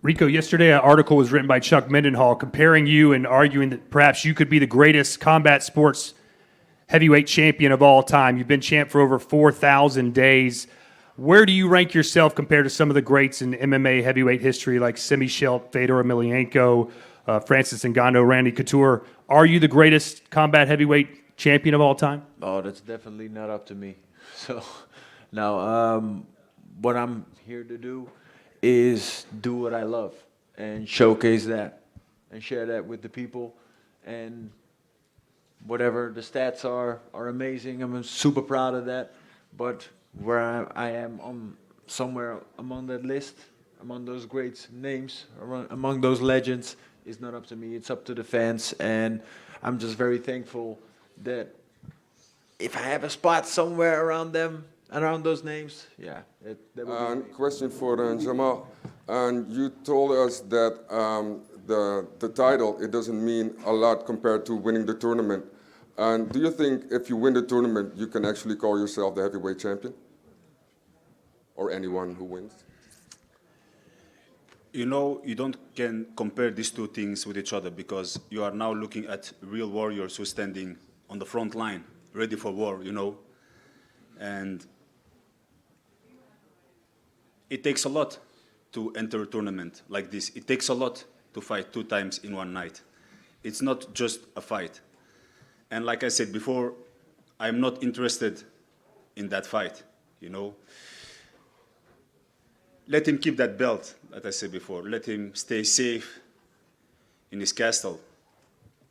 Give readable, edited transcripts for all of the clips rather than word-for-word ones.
Rico, yesterday an article was written by Chuck Mendenhall comparing you and arguing that perhaps you could be the greatest combat sports heavyweight champion of all time. You've been champ for over 4,000 days. Where do you rank yourself compared to some of the greats in MMA heavyweight history like Semi Shelp, Fedor Emelianenko, Francis Ngannou, Randy Couture? Are you the greatest combat heavyweight champion of all time? Oh, that's definitely not up to me. So now what I'm here to do is do what I love and showcase that and share that with the people. And whatever the stats are amazing. I'm super proud of that. But where I am on somewhere among that list, among those great names, among those legends, is not up to me. It's up to the fans. And I'm just very thankful that if I have a spot somewhere around them, around those names, yeah. That would be question for Jamal. And you told us that the title, it doesn't mean a lot compared to winning the tournament. And do you think if you win the tournament, you can actually call yourself the heavyweight champion? Or anyone who wins? You know, you can compare these two things with each other because you are now looking at real warriors who are standing on the front line, ready for war, you know. And it takes a lot to enter a tournament like this. It takes a lot to fight 2 times in one night. It's not just a fight. And like I said before, I'm not interested in that fight, you know. Let him keep that belt, like I said before. Let him stay safe in his castle,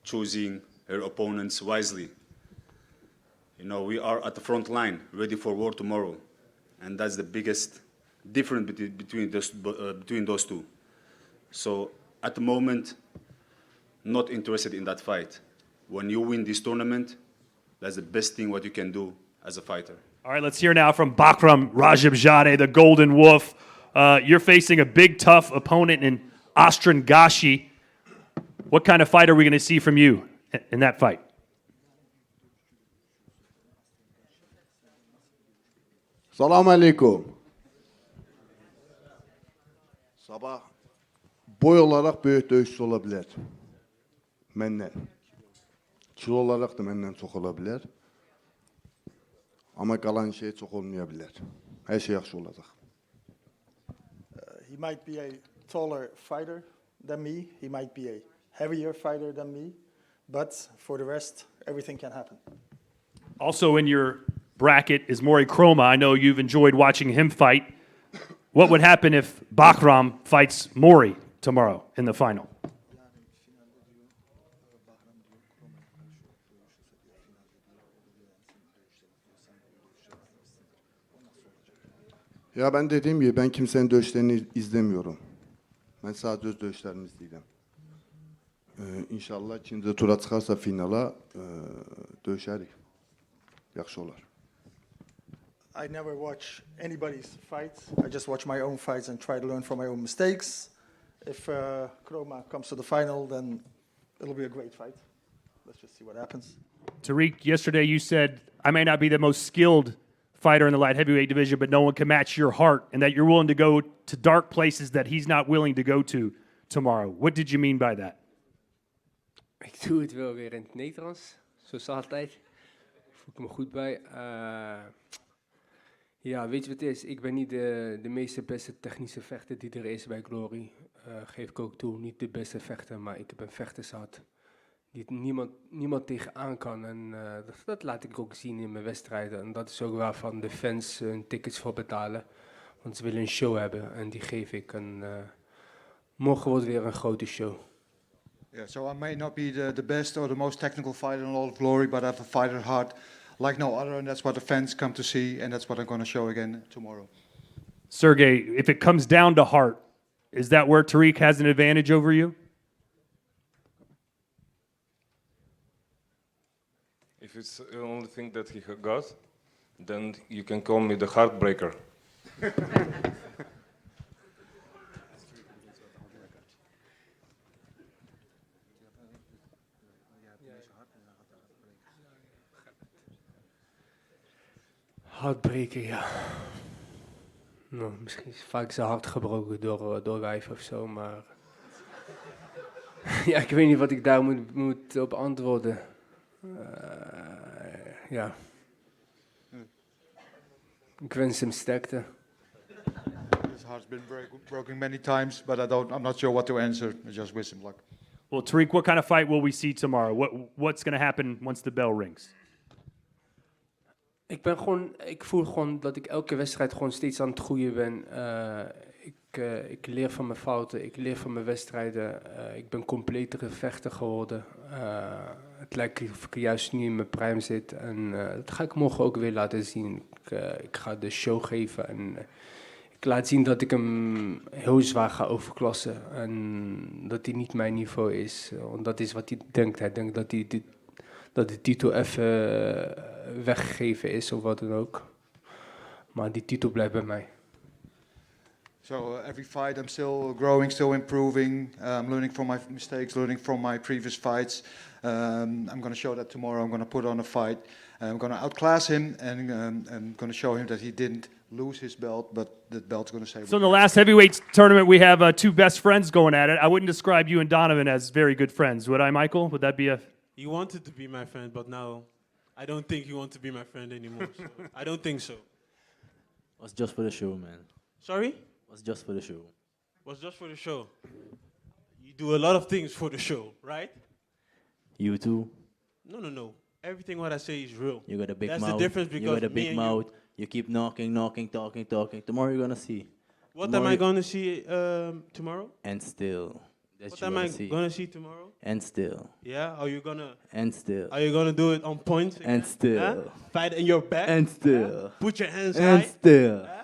choosing her opponents wisely. You know, we are at the front line, ready for war tomorrow. And that's the biggest difference between those two. So at the moment, not interested in that fight. When you win this tournament, that's the best thing what you can do as a fighter. All right, let's hear now from Bahram Rajabzadeh, the Golden Wolf. You're facing a big, tough opponent in Ostran Gashi. What kind of fight are we going to see from you in that fight? Salam alaikum. Sabah boy olarak böyük dövüşçü olabilir. Menden. Kilo olarak da menden çok olabilir. Ama kalan şey çok olmayabilir. Her şey yaxşı olacak. He might be a taller fighter than me. He might be a heavier fighter than me. But for the rest, everything can happen. Also in your bracket is Mori Kroma. I know you've enjoyed watching him fight. What would happen if Bahram fights Mori tomorrow in the final? Ya ben dediğim gibi ben kimsenin dövüşlerini izlemiyorum. Ben sadece öz dövüşlerimi izleyeceğim. İnşallah ikinci tura çıkarsa finala dövüşerik. Yaxşı olar. I never watch anybody's fights. I just watch my own fights and try to learn from my own mistakes. If Kroma comes to the final, then it'll be a great fight. Let's just see what happens. Tariq, yesterday you said, I may not be the most skilled fighter in the light heavyweight division, but no one can match your heart, and that you're willing to go to dark places that he's not willing to go to tomorrow. What did you mean by that? Ik doe het wel weer in het Nederlands, zoals altijd. Voel ik me goed bij. Ja, weet je wat het is? Ik ben niet de meeste beste technische vechter die er is bij Glory. Geef ik ook toe, niet de beste vechter, maar ik heb een vechtershart die niemand tegenaan kan. En dat laat ik ook zien in mijn wedstrijden. En dat is ook waarvan de fans hun tickets voor betalen. Want ze willen een show hebben en die geef ik. En morgen wordt weer een grote show. Yeah, so I may not be the best or the most technical fighter in all of Glory, but I have a fighter heart like no other, and that's what the fans come to see, and that's what I'm going to show again tomorrow. Sergey, if it comes down to heart, is that where Tariq has an advantage over you? If it's the only thing that he got, then you can call me the heartbreaker. Heartbreaker, ja. Nou, misschien is vaak zijn hart gebroken door wijf of zo, maar... ja, ik weet niet wat ik daar moet op antwoorden. Ja. Ik wens hem sterkte. His heart's been broken many times, but I'm not sure what to answer. I just wish him luck. Well, Tariq, what kind of fight will we see tomorrow? What's going to happen once the bell rings? Ik voel gewoon dat ik elke wedstrijd gewoon steeds aan het groeien ben. Ik leer van mijn fouten, ik leer van mijn wedstrijden. Ik ben completere vechter geworden. Het lijkt of ik juist nu in mijn prime zit. En dat ga ik morgen ook weer laten zien. Ik ga de show geven en ik laat zien dat ik hem heel zwaar ga overklassen. En dat hij niet mijn niveau is. Want dat is wat hij denkt. Hij denkt dat de titel even weggegeven is of wat dan ook. Maar die titel blijft bij mij. So every fight I'm still growing, still improving. I'm learning from my mistakes, learning from my previous fights. I'm going to show that tomorrow. I'm going to put on a fight. I'm going to outclass him and I'm going to show him that he didn't lose his belt, but the belt's going to stay with So in him. the last heavyweight tournament, we have two best friends going at it. I wouldn't describe you and Donovan as very good friends, would I, Michael? Would that be a... You wanted to be my friend, but now I don't think you want to be my friend anymore. So I don't think so. Was just for the show, man. Sorry? Was just for the show. Was just for the show. You do a lot of things for the show, right? You too. No. Everything what I say is real. You got a big That's mouth. the difference because you got a me big and mouth. You keep knocking, talking. Tomorrow you're gonna see. What Tomorrow am I you- going to see tomorrow? And still. That's What you am I gonna see. going to see tomorrow? And still. Yeah, are you gonna do it on point? Again? And still. Huh? Fight in your back? And still. Huh? Put your hands And high? still. Huh?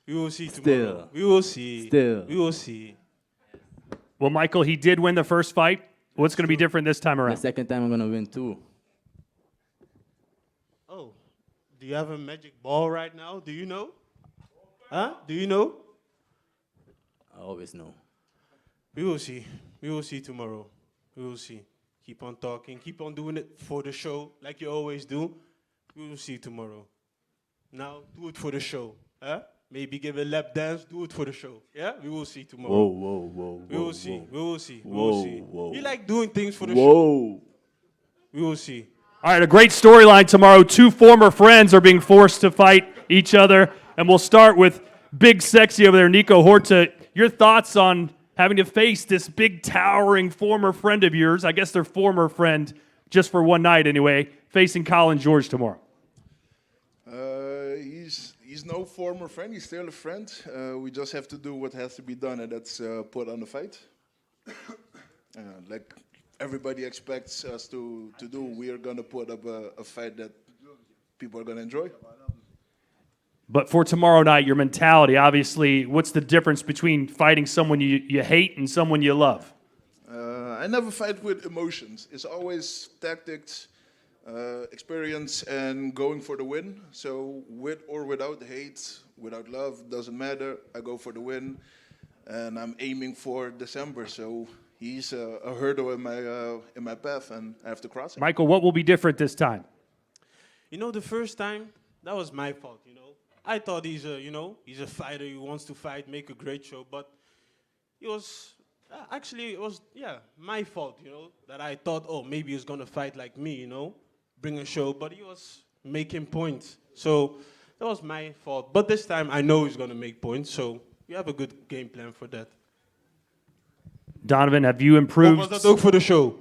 We will see Still. tomorrow. We will see. Still. We will see. Well, Michael, he did win the first fight. What's going to be different this time The around? second time I'm gonna win too. Oh, do you have a magic ball right now? Do you know? Huh? Do you know? I always know. We will see. We will see tomorrow. We will see. Keep on talking. Keep on doing it for the show like you always do. We will see tomorrow. Now, do it for the show. Huh? Maybe give a lap dance. Do it for the show. Yeah? We will see tomorrow. Whoa. We will see. We will see. We Whoa, will see. whoa. You like doing things for the show. Whoa. We will see. All right, a great storyline tomorrow. Two former friends are being forced to fight each other. And we'll start with Big Sexy over there, Nico Horta. Your thoughts on having to face this big, towering former friend of yours, I guess their former friend, just for one night anyway, facing Colin George tomorrow? He's no former friend. He's still a friend. We just have to do what has to be done, and that's put on the fight. Like everybody expects us to do, we are going to put up a fight that people are going to enjoy. But for tomorrow night, your mentality, obviously, what's the difference between fighting someone you hate and someone you love? I never fight with emotions. It's always tactics, experience, and going for the win. So with or without hate, without love, doesn't matter. I go for the win, and I'm aiming for December. So he's a hurdle in my path, and I have to cross it. Michael, what will be different this time? You know, the first time, that was my fault, you know. I thought he's a fighter, he wants to fight, make a great show, but it was, it was my fault, you know, that I thought, oh, maybe he's going to fight like me, you know, bring a show, but he was making points. So that was my fault. But this time, I know he's going to make points, so we have a good game plan for that. Donovan, have you improved? Of was dat ook voor de show?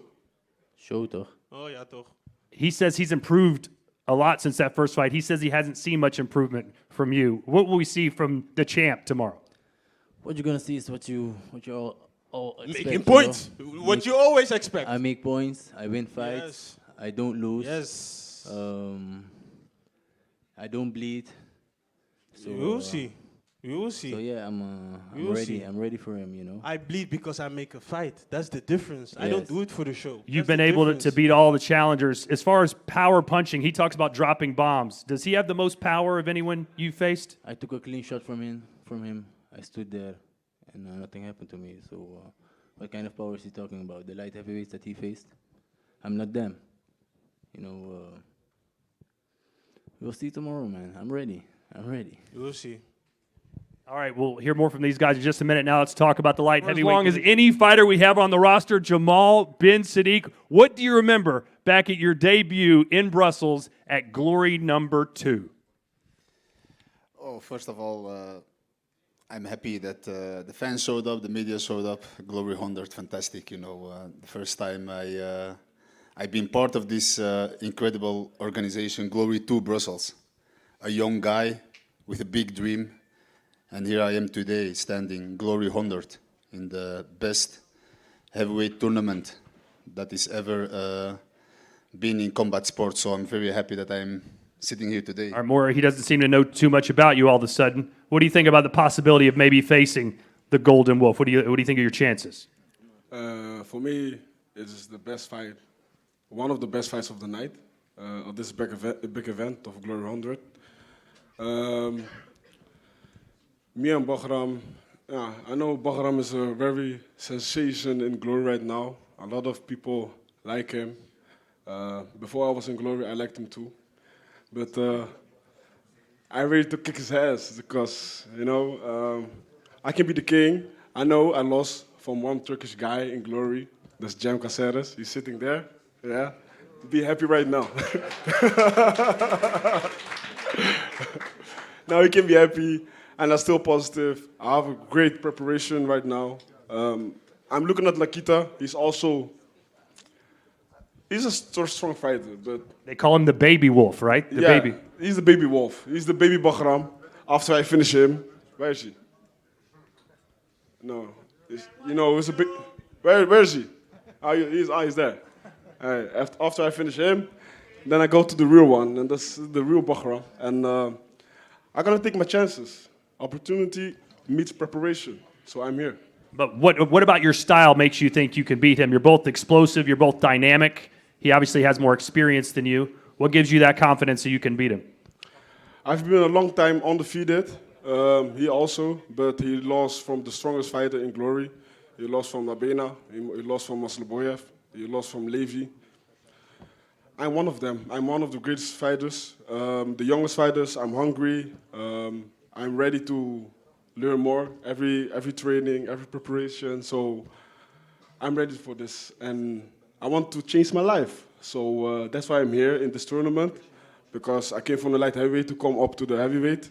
Show toch? Oh ja, toch. He says he's improved a lot since that first fight. He says he hasn't seen much improvement from you. What will we see from the champ tomorrow? What you're gonna see is what you all expect. Making points. What you always expect. I make points. I win fights. Yes. I don't lose. Yes. I don't bleed. So We will see. We will see. So yeah, I'm will ready. see. I'm ready for him. You know. I bleed because I make a fight. That's the difference. I don't Yes. do it for the show. You've That's been the able to difference. beat all the challengers. As far as power punching, he talks about dropping bombs. Does he have the most power of anyone you faced? I took a clean shot from him. I stood there, and nothing happened to me. So, what kind of power is he talking about? The light heavyweights that he faced? I'm not them. You know. We'll see tomorrow, man. I'm ready. We will see. All right, we'll hear more from these guys in just a minute. Now let's talk about the light heavyweight. As long as any fighter we have on the roster, Jamal bin Sadiq, what do you remember back at your debut in Brussels at Glory number 2? Oh, first of all, I'm happy that the fans showed up, the media showed up. Glory 100, fantastic. You know, the first time I've been part of this incredible organization, Glory 2 Brussels. A young guy with a big dream. And here I am today, standing Glory 100 in the best heavyweight tournament that is ever been in combat sports. So I'm very happy that I'm sitting here today. All right, Maura, he doesn't seem to know too much about you all of a sudden. What do you think about the possibility of maybe facing the Golden Wolf? What do you think of your chances? For me, it is the best fight, one of the best fights of the night, of this big event of Glory 100. Me and Bahram, yeah, I know Bahram is a very sensation in Glory right now. A lot of people like him. Before I was in Glory, I liked him too. But I'm ready to kick his ass because, you know, I can be the king. I know I lost from one Turkish guy in Glory. That's Cem Caceres. He's sitting there. Yeah. Be happy right now. Now you can be happy. And I'm still positive. I have a great preparation right now. I'm looking at Lakita. He's a strong fighter, but they call him the baby wolf, right? The baby. He's the baby wolf. He's the baby Bahram. After I finish him, where is he? No, you know, it's a big. Where is he? He's there. After I finish him, then I go to the real one, and that's the real Bahram. And I'm gonna take my chances. Opportunity meets preparation, so I'm here. But what about your style makes you think you can beat him? You're both explosive, you're both dynamic. He obviously has more experience than you. What gives you that confidence that you can beat him? I've been a long time undefeated, he also, but he lost from the strongest fighter in Glory. He lost from Labena, he lost from Masloboyev, he lost from Levy. I'm one of them. I'm one of the greatest fighters. The youngest fighters, I'm hungry. I'm ready to learn more, every training, every preparation. So I'm ready for this. And I want to change my life. So that's why I'm here in this tournament, because I came from the light heavyweight to come up to the heavyweight.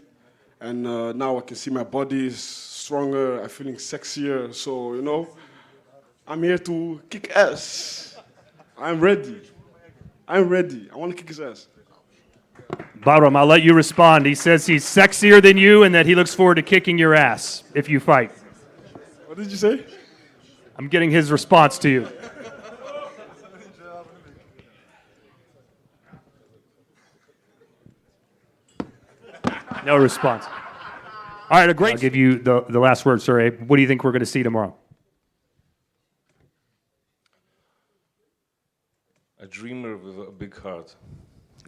And now I can see my body is stronger, I'm feeling sexier. So, you know, I'm here to kick ass. I'm ready. I'm ready. I want to kick his ass. Bahram, I'll let you respond. He says he's sexier than you and that he looks forward to kicking your ass if you fight. What did you say? I'm getting his response to you. No response. All right, I'll give you the last word, sir. What do you think we're going to see tomorrow? A dreamer with a big heart.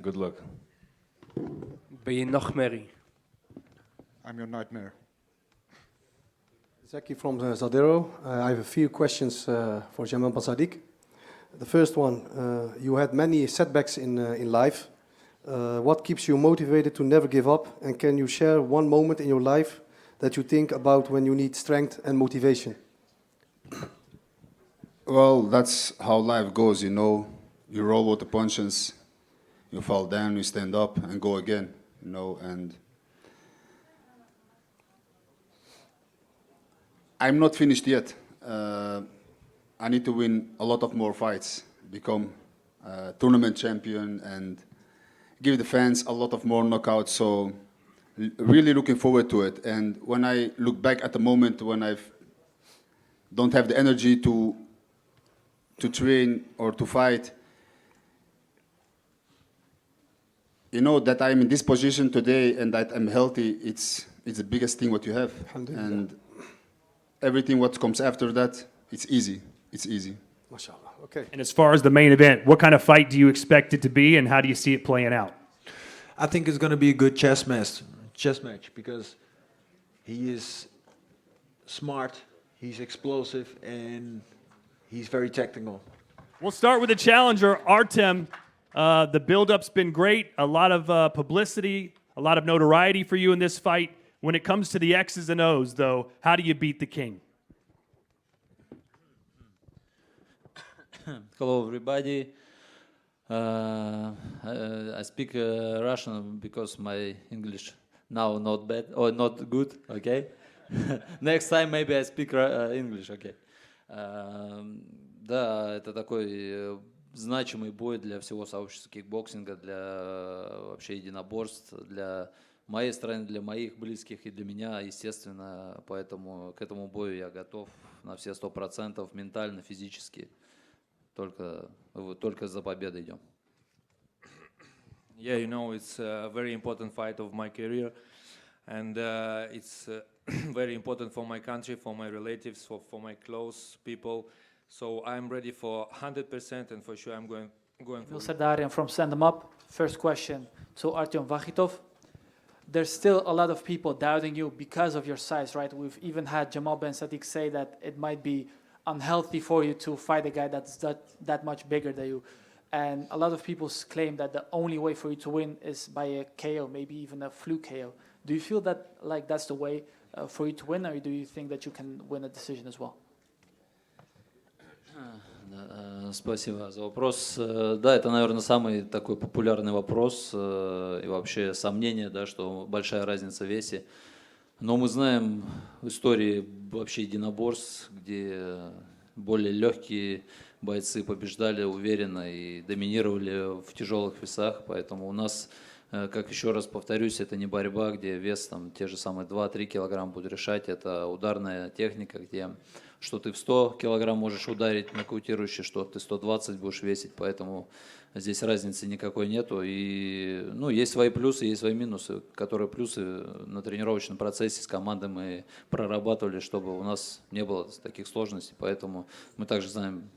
Good luck. Ben je nachtmerrie? I'm your nightmare. Zaki from Zadero. I have a few questions for Jamal Sadiq. The first one, you had many setbacks in life. What keeps you motivated to never give up? And can you share one moment in your life that you think about when you need strength and motivation? Well, that's how life goes, you know. You roll with the punches, you fall down, you stand up and go again, you know. And I'm not finished yet. I need to win a lot of more fights, become a tournament champion and give the fans a lot of more knockouts. So really looking forward to it. And when I look back at the moment when I don't have the energy to train or to fight, you know, that I'm in this position today and that I'm healthy, it's the biggest thing what you have. And everything what comes after that, it's easy. It's easy. MashaAllah. Okay. And as far as the main event, what kind of fight do you expect it to be and how do you see it playing out? I think it's going to be a good chess match because he is smart, he's explosive, and he's very technical. We'll start with the challenger, Artem. The build-up's been great, a lot of publicity, a lot of notoriety for you in this fight. When it comes to the X's and O's, though, how do you beat the king? Hello, everybody. I speak Russian because my English now not bad or not good. Okay. Next time maybe I speak English. Okay. Да, это такой значимый бой для всего сообщества кикбоксинга, для вообще единоборств, для моей страны, для моих близких и для меня, естественно. Поэтому к этому бою я готов на все 100%, ментально, физически. Только за победой идем. Yeah, you know, it's a very important fight of my career, and it's very important for my country, for my relatives, for my close people. So I'm ready for 100%, and for sure I'm going for it. Sardarian from Stand 'Em Up. First question to Artyom Vakhitov. There's still a lot of people doubting you because of your size, right? We've even had Jamal Ben Sadiq say that it might be unhealthy for you to fight a guy that's that much bigger than you. And a lot of people claim that the only way for you to win is by a KO, maybe even a fluke KO. Do you feel that like that's the way for you to win, or do you think that you can win a decision as well? Спасибо за вопрос. Да, это, наверное, самый такой популярный вопрос и вообще сомнение, да, что большая разница в весе. Но мы знаем в истории вообще единоборств, где более легкие бойцы побеждали уверенно и доминировали в тяжелых весах. Поэтому у нас, как еще раз повторюсь, это не борьба, где вес там те же самые 2-3 килограмма будет решать. Это ударная техника, где что ты в 100 килограмм можешь ударить нокаутирующе, что ты 120 будешь весить. Поэтому здесь разницы никакой нету. И ну, есть свои плюсы, есть свои минусы. Которые плюсы на тренировочном процессе с командой мы прорабатывали, чтобы у нас не было таких сложностей. Поэтому мы также знаем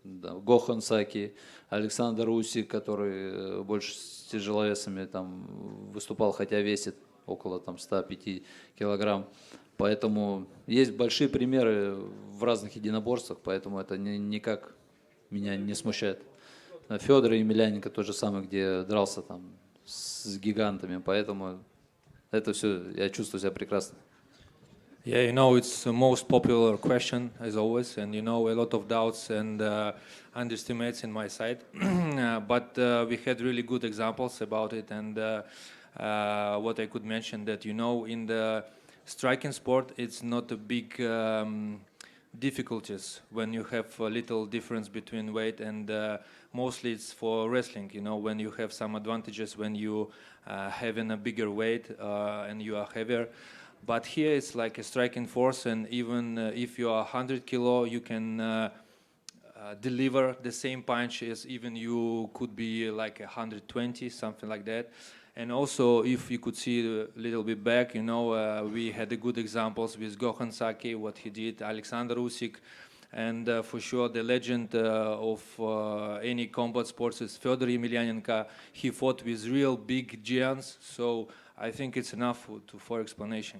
Гохан Саки, Александр Усик, который больше с тяжеловесами там выступал, хотя весит около там 105 килограмм. Поэтому есть большие примеры в разных единоборствах, поэтому это никак меня не смущает. Федор Емельяненко тот же самый, где дрался там с гигантами, поэтому это все, я чувствую себя прекрасно. Yeah, you know, it's the most popular question, as always, and you know, a lot of doubts and underestimates in my side. But we had really good examples about it, and what I could mention that, you know, in the striking sport, it's not a big difficulties when you have a little difference between weight, and mostly it's for wrestling, you know, when you have some advantages when you having a bigger weight and you are heavier. But here it's like a striking force, and even if you are 100 kilo, you can deliver the same punch as even you could be like 120, something like that. And also, if you could see a little bit back, you know, we had the good examples with Gohan Saki, what he did, Alexander Usyk, and for sure the legend of any combat sports is Fedor Emelianenko. He fought with real big giants, so I think it's enough for explanation.